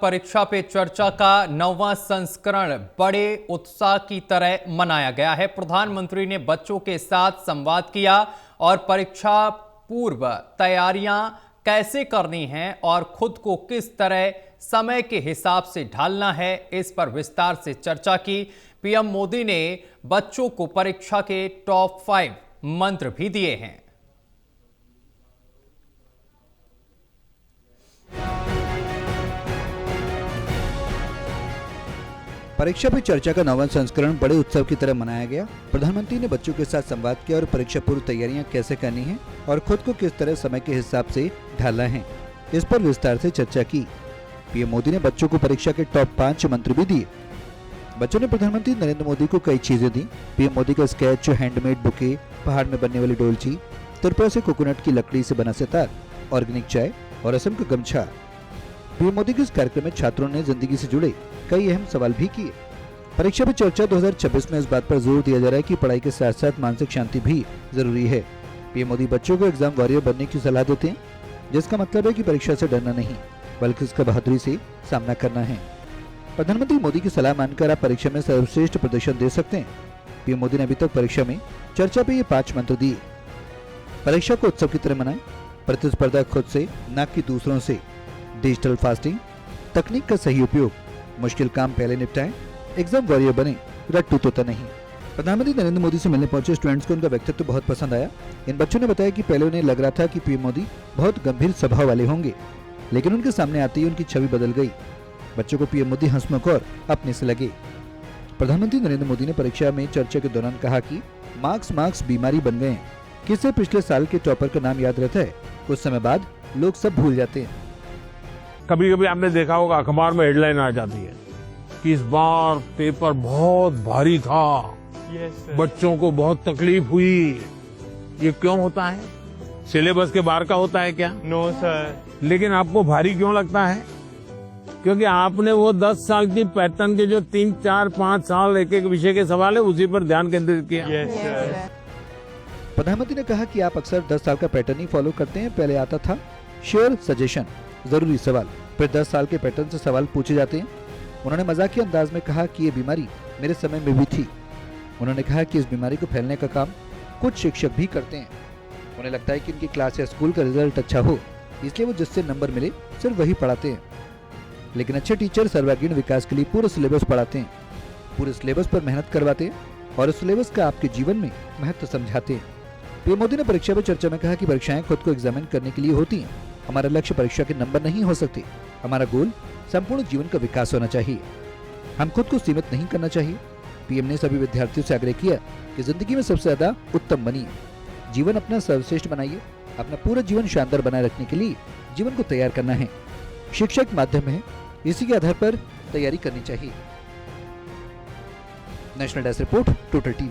परीक्षा पे चर्चा का 9वां संस्करण बड़े उत्साह की तरह मनाया गया है। प्रधानमंत्री ने बच्चों के साथ संवाद किया और परीक्षा पूर्व तैयारियां कैसे करनी हैं और खुद को किस तरह समय के हिसाब से ढालना है, इस पर विस्तार से चर्चा की। पीएम मोदी ने बच्चों को परीक्षा के टॉप 5 मंत्र भी दिए हैं। परीक्षा पे चर्चा का 9वां संस्करण बड़े उत्सव की तरह मनाया गया। प्रधानमंत्री ने बच्चों के साथ संवाद किया और परीक्षा पूर्व तैयारियां कैसे करनी है और खुद को किस तरह समय के हिसाब से ढालना है, इस पर विस्तार से चर्चा की। पीएम मोदी ने बच्चों को परीक्षा के टॉप 5 मंत्र भी दिए। बच्चों ने प्रधानमंत्री नरेंद्र मोदी को कई चीजें दी। पीएम मोदी का स्केच, हैंडमेड बुके, पहाड़ में बनने वाली डोलची, त्रिपुरा से कोकोनट की लकड़ी से बना सितार, ऑर्गेनिक चाय और असम का गमछा। पीएम मोदी के इस कार्यक्रम में छात्रों ने जिंदगी से जुड़े कई अहम सवाल भी किए। परीक्षा पे चर्चा 2026 में इस बात पर जोर दिया जा रहा है कि पढ़ाई के साथ साथ मानसिक शांति भी जरूरी है। पीएम मोदी बच्चों को एग्जाम वॉरियर बनने की सलाह देते हैं, जिसका मतलब है कि परीक्षा से डरना नहीं बल्कि इसका बहादुरी से सामना करना है। प्रधानमंत्री मोदी की सलाह मानकर आप परीक्षा में सर्वश्रेष्ठ प्रदर्शन दे सकते हैं। पीएम मोदी ने अभी तक परीक्षा में चर्चा पे ये 5 मंत्र दिए। परीक्षा को उत्सव की तरह मनाएं, प्रतिस्पर्धा खुद से न कि दूसरों से, डिजिटल फास्टिंग, तकनीक का सही उपयोग, मुश्किल काम पहले निपटाएं, एग्जाम वॉरियर बने, रट्टू तोता नहीं। प्रधानमंत्री नरेंद्र मोदी से मिलने पहुंचे स्टूडेंट्स को उनका व्यक्तित्व बहुत पसंद आया। इन बच्चों ने बताया कि पहले उन्हें लग रहा था कि पीएम मोदी बहुत गंभीर स्वभाव वाले होंगे, लेकिन उनके सामने आते ही उनकी छवि बदल गई। बच्चों को पीएम मोदी हंसमुख और अपने से लगे। प्रधानमंत्री नरेंद्र मोदी ने परीक्षा में चर्चा के दौरान कहा कि मार्क्स बीमारी बन गए हैं। किससे पिछले साल के टॉपर का नाम याद रहता है, कुछ समय बाद लोग सब भूल जाते हैं। कभी कभी आपने देखा होगा अखबार में हेडलाइन आ जाती है कि इस बार पेपर बहुत भारी था, बच्चों को बहुत तकलीफ हुई। ये क्यों होता है? सिलेबस के बाहर का होता है क्या? No sir. लेकिन आपको भारी क्यों लगता है? क्योंकि आपने वो 10 साल की पैटर्न के जो 3, 4, 5 साल एक एक विषय के सवाल है उसी पर ध्यान केंद्रित किया। सर। प्रधानमंत्री ने कहा कि आप अक्सर 10 साल का पैटर्न ही फॉलो करते हैं। पहले आता था शेयर सजेशन, जरूरी सवाल, फिर 10 साल के पैटर्न से सवाल पूछे जाते हैं। उन्होंने मजाकिया अंदाज में कहा कि ये बीमारी मेरे समय में भी थी। उन्होंने कहा कि इस बीमारी को फैलने का काम कुछ शिक्षक भी करते हैं। उन्हें लगता है कि उनकी क्लास या स्कूल का रिजल्ट अच्छा हो, इसलिए वो जिससे नंबर मिले सिर्फ वही पढ़ाते हैं। लेकिन अच्छे टीचर सर्वांगीण विकास के लिए पूरा सिलेबस पढ़ाते हैं, पूरे सिलेबस पर मेहनत करवाते हैं और उस सिलेबस का आपके जीवन में महत्व समझाते हैं। पीएम मोदी ने परीक्षा पर चर्चा में कहा कि परीक्षाएं खुद को एग्जामिन करने के लिए होती हैं। हमारा लक्ष्य परीक्षा के नंबर नहीं हो सकते, हमारा गोल संपूर्ण जीवन का विकास होना चाहिए। हम खुद को सीमित नहीं करना चाहिए। पीएम ने सभी विद्यार्थियों से आग्रह किया कि जिंदगी में सबसे ज्यादा उत्तम बनिए, जीवन अपना सर्वश्रेष्ठ बनाइए। अपना पूरा जीवन शानदार बनाए रखने के लिए जीवन को तैयार करना है। शिक्षा एक माध्यम है, इसी के आधार पर तैयारी करनी चाहिए। National desk report, total TV.